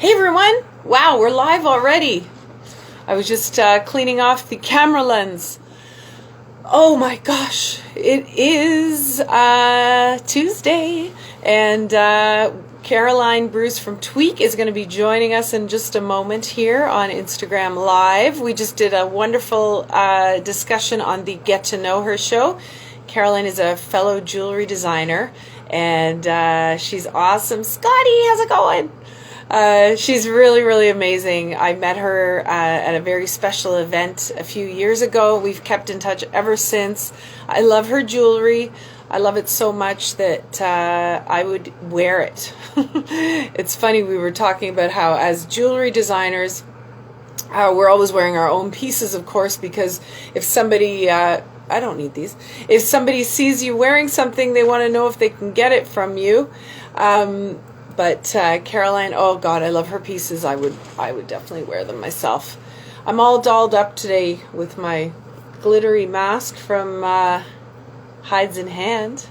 Hey everyone! Wow, we're live already. I was just cleaning off the camera lens. Oh my gosh, it is Tuesday, and Caroline Bruce from Tweak is going to be joining us in just a moment here on Instagram Live. We just did a wonderful discussion on the Get to Know Her show. Caroline is a fellow jewelry designer, and she's awesome. Scotty, how's it going? She's really, really amazing. I met her at a very special event a few years ago. We've kept in touch ever since. I love her jewelry. I love it so much that I would wear it. It's funny, we were talking about how as jewelry designers, we're always wearing our own pieces, of course, because if somebody... I don't need these. If somebody sees you wearing something, they want to know if they can get it from you. But Caroline, oh God, I love her pieces. I would definitely wear them myself. I'm all dolled up today with my glittery mask from Hides in Hand.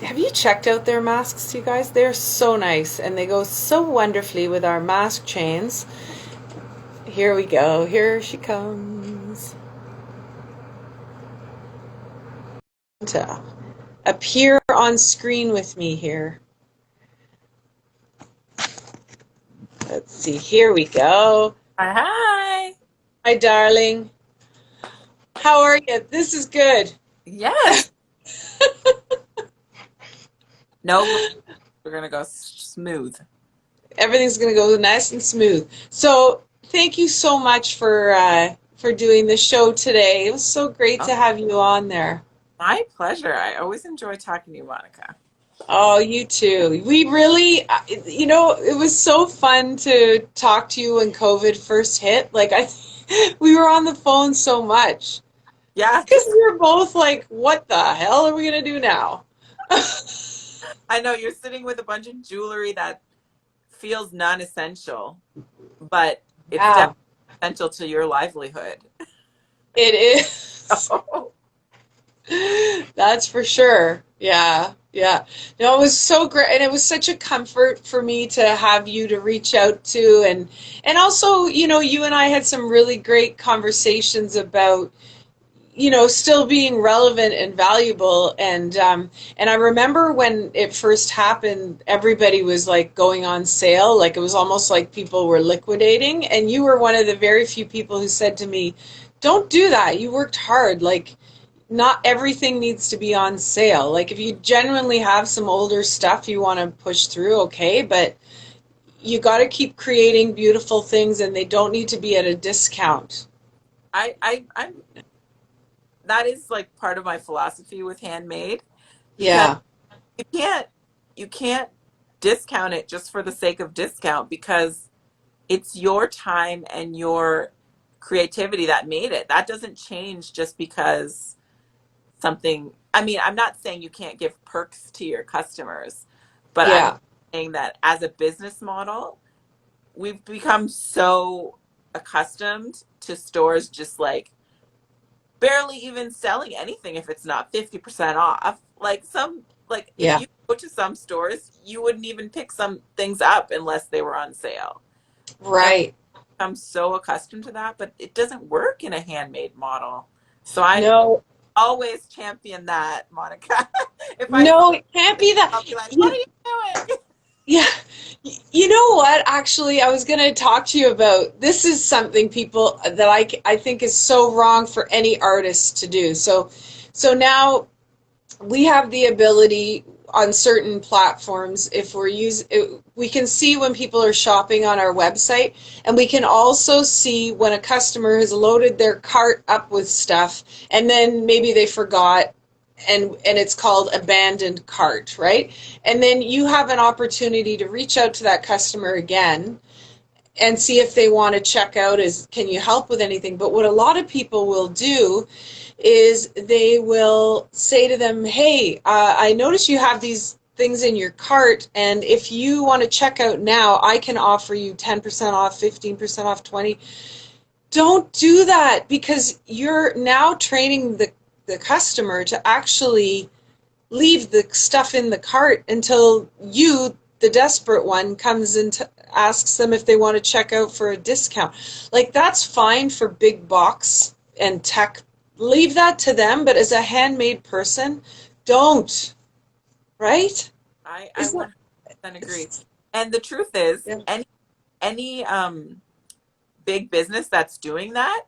Have you checked out their masks, you guys? They're so nice, and they go so wonderfully with our mask chains. Here we go. Here she comes. To appear on screen with me here. Let's see, here we go. Hi. Hi, darling. How are you? This is good. Yes. No, we're gonna go smooth. Everything's going to go nice and smooth. So, thank you so much for doing the show today. It was so great Oh, to have you on there. my pleasure. I always enjoy talking to you, Monica. Oh, you too. We really, it was so fun to talk to you when COVID first hit. We were on the phone so much. Because Yes, we were both like, what the hell are we going to do now? I know you're sitting with a bunch of jewelry that feels non-essential, but it's Yeah, definitely essential to your livelihood. it is. Oh, That's for sure. Yeah, yeah. No, it was so great, and it was such a comfort for me to have you to reach out to, and also, you and I had some really great conversations about, still being relevant and valuable, and I remember when it first happened, everybody was like going on sale, like it was almost like people were liquidating, and you were one of the very few people who said to me, "Don't do that. You worked hard. Like, not everything needs to be on sale. Like if you genuinely have some older stuff you want to push through, okay, but you got to keep creating beautiful things and they don't need to be at a discount." I'm that is like part of my philosophy with handmade because Yeah. you can't you can't discount it just for the sake of discount because it's your time and your creativity that made it. That doesn't change just because something, I mean, I'm not saying you can't give perks to your customers, but I'm Yeah. saying that as a business model, we've become so accustomed to stores just like barely even selling anything if it's not 50% off. Like like if Yeah. you go to some stores, you wouldn't even pick some things up unless they were on sale. And Right. I'm so accustomed to that, but it doesn't work in a handmade model. So I No. always champion that, Monica. If I see No, it can't be that. I'll be like, what are You, you doing? yeah. You know what? Actually, I was going to talk to you about this is something people that I think is so wrong for any artist to do. So now we have the ability on certain platforms if we can see when people are shopping on our website, and we can also see when a customer has loaded their cart up with stuff and then maybe they forgot, and it's called abandoned cart, right? And then you have an opportunity to reach out to that customer again and see if they want to check out, is can you help with anything. But what a lot of people will do is they will say to them, hey, I notice you have these things in your cart, and if you want to check out now, I can offer you 10% off, 15% off, 20. Don't do that, because you're now training the customer to actually leave the stuff in the cart until you the desperate one comes and asks them if they want to check out for a discount. Like that's fine for big box and tech. Leave that to them, but as a handmade person, don't. Right? I Isn't 100% agree. And the truth is, yeah. any big business that's doing that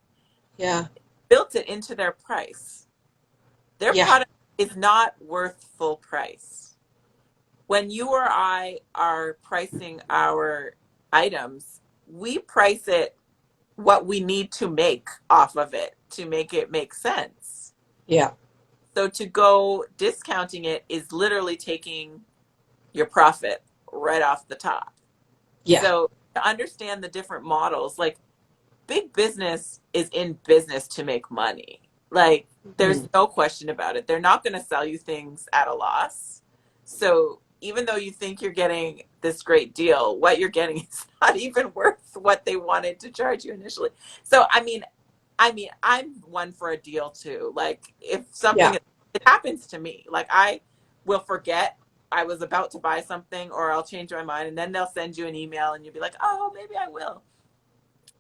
Yeah. built it into their price. Their Yeah. product is not worth full price. When you or I are pricing our items, we price it what we need to make off of it to make it make sense. Yeah. So to go discounting it is literally taking your profit right off the top. Yeah. So to understand the different models, like big business is in business to make money. Like there's Mhm. no question about it. They're not going to sell you things at a loss. So even though you think you're getting this great deal, what you're getting is not even worth what they wanted to charge you initially. So I mean, I'm one for a deal too. Like if something Yeah. it happens to me, like I will forget I was about to buy something or I'll change my mind and then they'll send you an email and you'll be like, "Oh, maybe I will."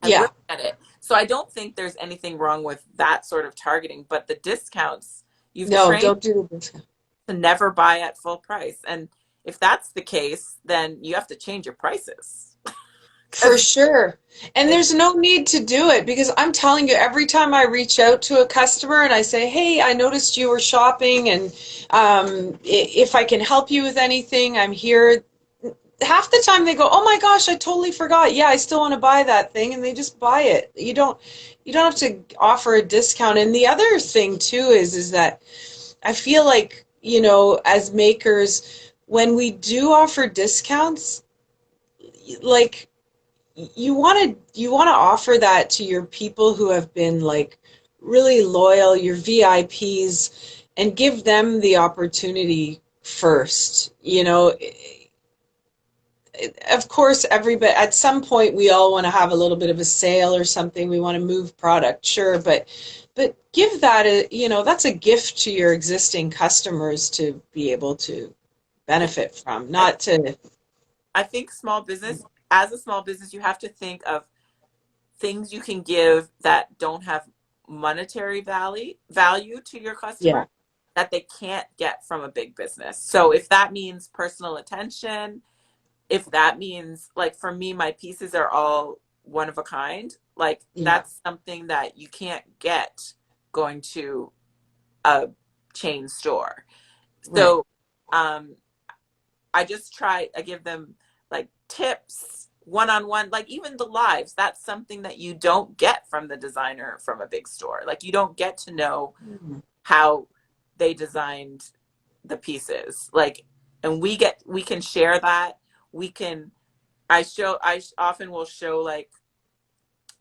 I will Yeah. get it. So I don't think there's anything wrong with that sort of targeting, but the discounts, you've No, trained don't do the discount. to never buy at full price. And if that's the case, then you have to change your prices. For Because sure. And like there's no need to do it because I'm telling you, every time I reach out to a customer and I say, "Hey, I noticed you were shopping and if I can help you with anything, I'm here." Half the time they go, "Oh my gosh, I totally forgot. Yeah, I still want to buy that thing," and they just buy it. You don't have to offer a discount. And the other thing too is that I feel like, as makers, when we do offer discounts, like you want to offer that to your people who have been like really loyal, your VIPs, and give them the opportunity first. Of course, everybody at some point we all want to have a little bit of a sale or something. We want to move product, sure, but give that that's a gift to your existing customers to be able to I, benefit from, I, not to. I think small business, as a small business, you have to think of things you can give that don't have monetary value to your Yeah. customer that they can't get from a big business. So if that means personal attention, if that means like for me, my pieces are all one of a kind, like Yeah. that's something that you can't get going to a chain store. Right. So um I give them like tips one on one, like even the lives, that's something that you don't get from the designer from a big store. Like you don't get to know Mhm. how they designed the pieces. Like, and we can share that. We can, I often will show like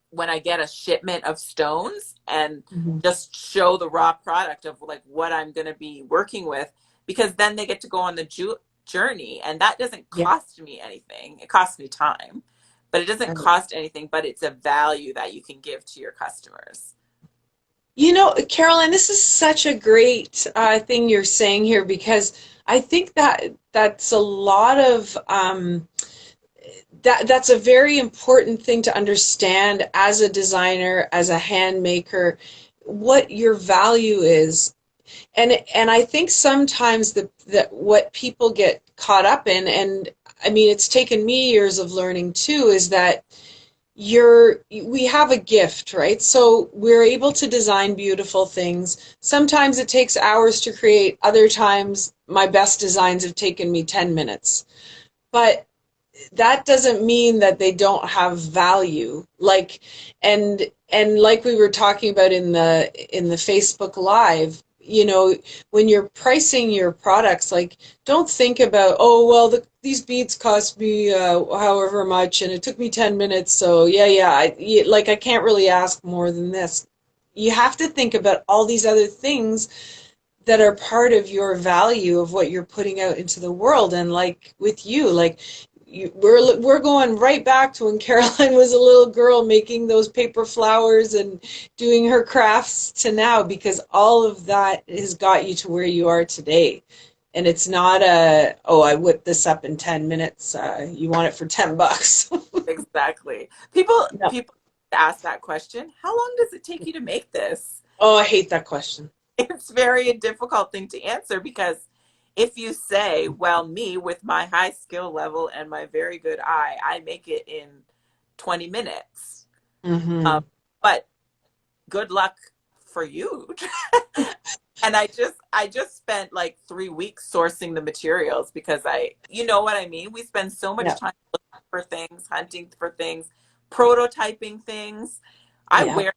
when I get a shipment of stones and Mhm. just show the raw product of like what I'm going to be working with because then they get to go on the journey and that doesn't Yeah. cost me anything. It costs me time, but it doesn't Right. cost anything, but it's a value that you can give to your customers. Caroline, this is such a great thing you're saying here because I think that's a lot of that's a very important thing to understand as a designer, as a hand maker, what your value is. And I think sometimes that what people get caught up in, and I mean it's taken me years of learning too, is that we have a gift, right? So we're able to design beautiful things. Sometimes it takes hours to create, other times my best designs have taken me 10 minutes. But that doesn't mean that they don't have value. And like we were talking about in the Facebook Live, when you're pricing your products, like don't think about, oh well, these beads cost me however much and it took me 10 minutes, so yeah, like I can't really ask more than this. You have to think about all these other things that are part of your value of what you're putting out into the world. And like with you, like we're going right back to when Caroline was a little girl making those paper flowers and doing her crafts to now, because all of that has got you to where you are today. And it's not a, oh, I whipped this up in 10 minutes. You want it for $10. Exactly. People No. people ask that question. How long does it take you to make this? Oh, I hate that question. It's very a difficult thing to answer because if you say, well, me with my high skill level and my very good eye, I make it in 20 minutes. Um, Hmm. but good luck for you. And I just spent like 3 weeks sourcing the materials because you know what I mean? We spend so much Yeah. time looking for things, hunting for things, prototyping things. I Yeah. wear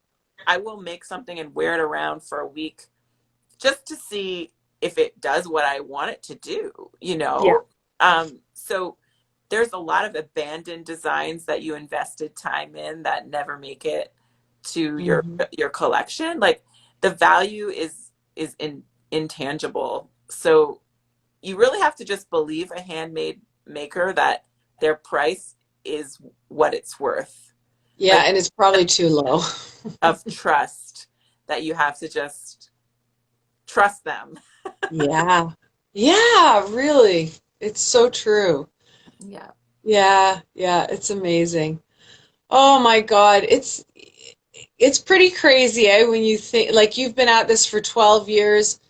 I will make something and wear it around for a week just to see if it does what I want it to do, you Yeah. know? So there's a lot of abandoned designs that you invested time in that never make it to Hmm. your collection. Like the value is intangible. So you really have to just believe a handmade maker that their price is what it's worth. Yeah. Like And it's probably too low. of trust that you have to just trust them. Yeah. Yeah, really. It's so true. Yeah. Yeah. Yeah. It's amazing. Oh my God. It's pretty crazy, eh? When you think like you've been at this for 12 years.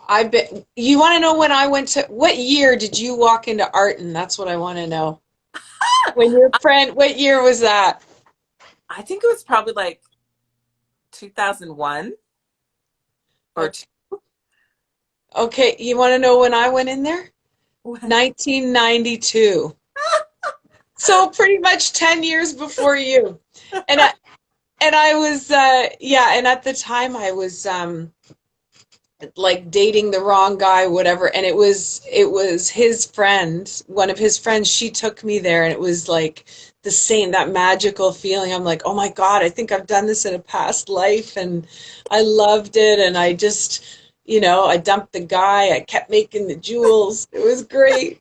I bet you want to know when I went to what year did you walk into Arton? That's what I want to know. When your friend, what year was that? I think it was probably like 2001 or Okay, okay, you want to know when I went in there? two. 1992. So pretty much 10 years before you. And I was yeah, and at the time I was like dating the wrong guy, whatever. And it was his friend, one of his friends. She took me there, and it was like the same that magical feeling. I'm like, oh my God, I think I've done this in a past life, and I loved it. And I just, I dumped the guy. I kept making the jewels. It was great.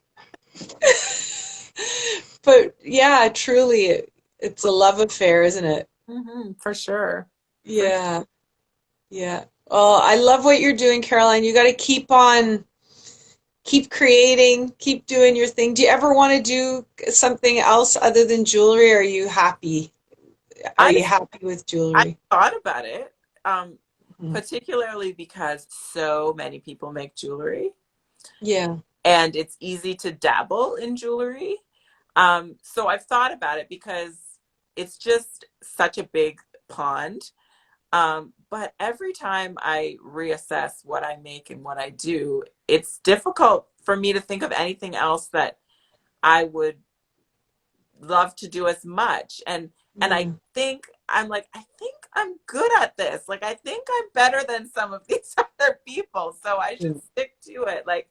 But yeah, truly, it's a love affair, isn't it? For sure. For Yeah, yeah. Well, I love what you're doing, Caroline. You got to keep creating, keep doing your thing. Do you ever want to do something else other than jewelry? Are you happy? Are you I've happy with I've jewelry? thought about it, um, Mhm. particularly because so many people make jewelry Yeah. and it's easy to dabble in jewelry. So I've thought about it because it's just such a big pond. But every time I reassess what I make and what I do, it's difficult for me to think of anything else that I would love to do as much. And I Mm. think I'm like, I think I'm good at this. Like I think I'm better than some of these other people. So I should Mm. stick to it. Like,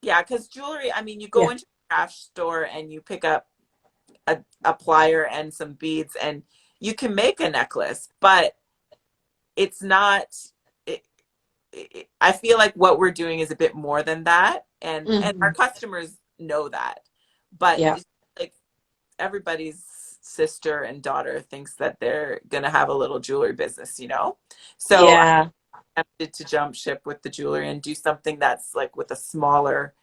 yeah, because jewelry, I mean, you go Yeah. into a craft store and you pick up a plier and some beads and you can make a necklace, but it's not it, I feel like what we're doing is a bit more than that, and our Hmm. customers know that. But Yeah. it's like everybody's sister and daughter thinks that they're gonna have a little jewelry business, you know? So I'm Yeah. tempted to jump ship with the jewelry and do something that's like with a smaller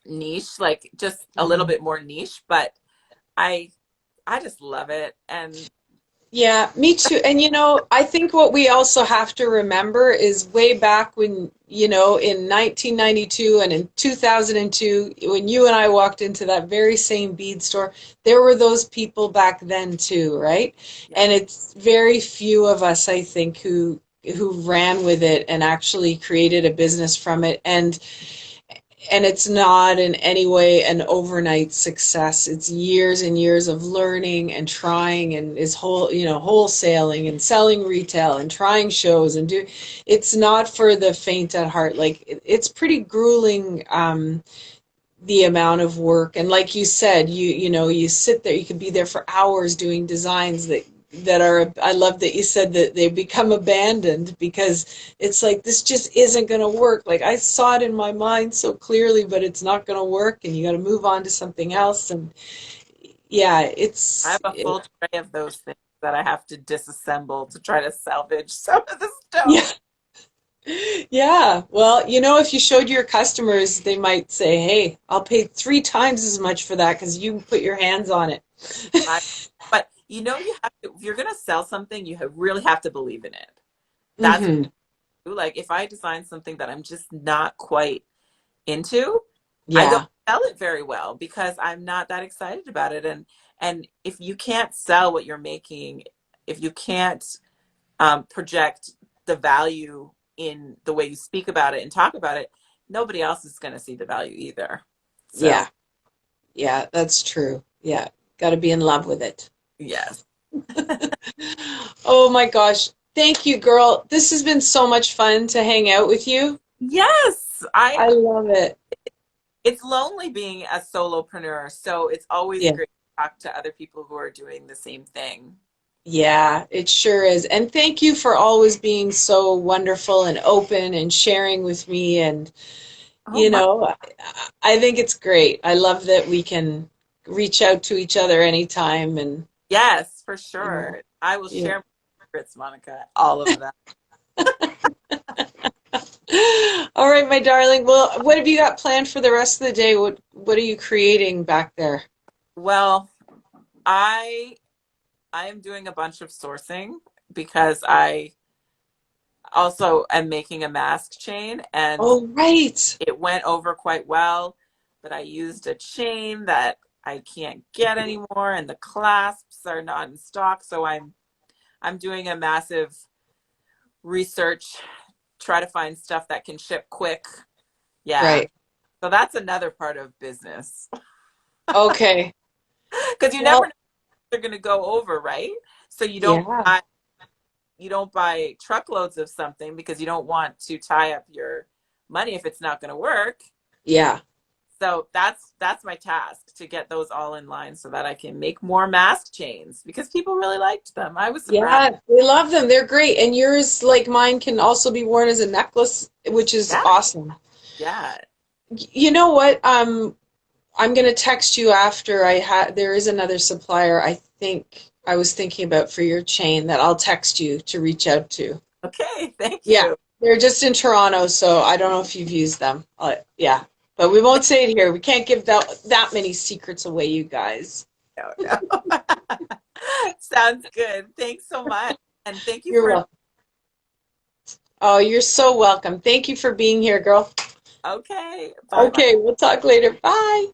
niche, like just a little Mhm. bit more niche, but I I just love it. And Yeah, me too. And I think what we also have to remember is way back when, in 1992 and in 2002, when you and I walked into that very same bead store, there were those people back then too, right? yeah, And it's very few of us, I think, who ran with it and actually created a business from it. And it's not in any way an overnight success. It's years and years of learning and trying, and is wholesaling and selling retail and trying shows and do. It's not for the faint at heart. Like it's pretty grueling. The amount of work, and like you said, you sit there, you could be there for hours doing designs that are, I love that you said that they become abandoned because it's like this just isn't going to work. Like I saw it in my mind so clearly, but it's not going to work, and you got to move on to something else. And yeah, I have a full tray of those things that I have to disassemble to try to salvage some of the yeah, stones. Yeah. Well, if you showed your customers, they might say, "Hey, I'll pay 3 times as much for that because you put your hands on it." I, but you have to, if you're going to sell something, really have to believe in it. That's what Hmm. I do. Like if I design something that I'm just not quite into, I don't Yeah. sell it very well because I'm not that excited about it. And if you can't sell what you're making, if you can't project the value in the way you speak about it and talk about it, nobody else is going to see the value either. So Yeah. Yeah, that's true. Yeah. Got to be in love with it. yes, Oh my gosh. Thank you, girl. This has been so much fun to hang out with you. yes, I. I love it. It's lonely being a solopreneur, so it's always Yeah. great to talk to other people who are doing the same thing. Yeah, it sure is. And thank you for always being so wonderful and open and sharing with me. And, Oh you my, know, I, I think it's great. I love that we can reach out to each other anytime and, yes, for you know, sure. I will yeah. share my secrets, Monica, all of them. All right, my darling. Well, what have you got planned for the rest of the day? What are you creating back there? Well, I I am doing a bunch of sourcing because I also am making a mask chain and Oh, right. it went over quite well, but I used a chain that I can't get anymore and the clasps are not in stock, so I'm doing a massive research, try to find stuff that can ship quick. Yeah. Right. So that's another part of business. Okay. Because you never know Well, if they're going to go over, right? So yeah. you don't buy truckloads of something because you don't want to tie up your money if it's not going to work. Yeah. So that's my task to get those all in line so that I can make more mask chains because people really liked them. I was surprised. Yeah, we love them. They're great. And yours, like mine, can also be worn as a necklace, which is Yeah, awesome. yeah. You know what? I'm gonna text you after there is another supplier I think I was thinking about for your chain that I'll text you to reach out to. Okay, thank Yeah, you. they're just in Toronto, so I don't know if you've used them. Yeah, but we won't say it here. We can't give that many secrets away, you guys. No, no. Sounds good. Thanks so much. And thank you You're for welcome. Oh, you're so welcome. Thank you for being here, girl. okay. Bye bye. Okay, we'll talk later. Bye.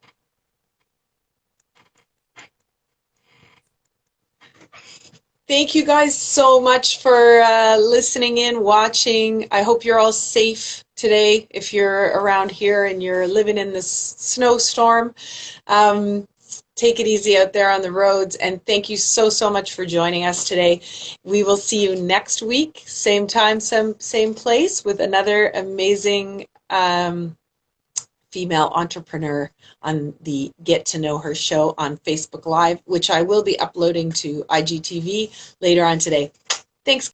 Thank you guys so much for listening in, watching. I hope you're all safe today if you're around here and you're living in this snowstorm. Um, take it easy out there on the roads. And thank you so, so much for joining us today. We will see you next week, same time, same place, with another amazing female entrepreneur on the Get to Know Her show on Facebook Live, which I will be uploading to IGTV later on today. Thanks.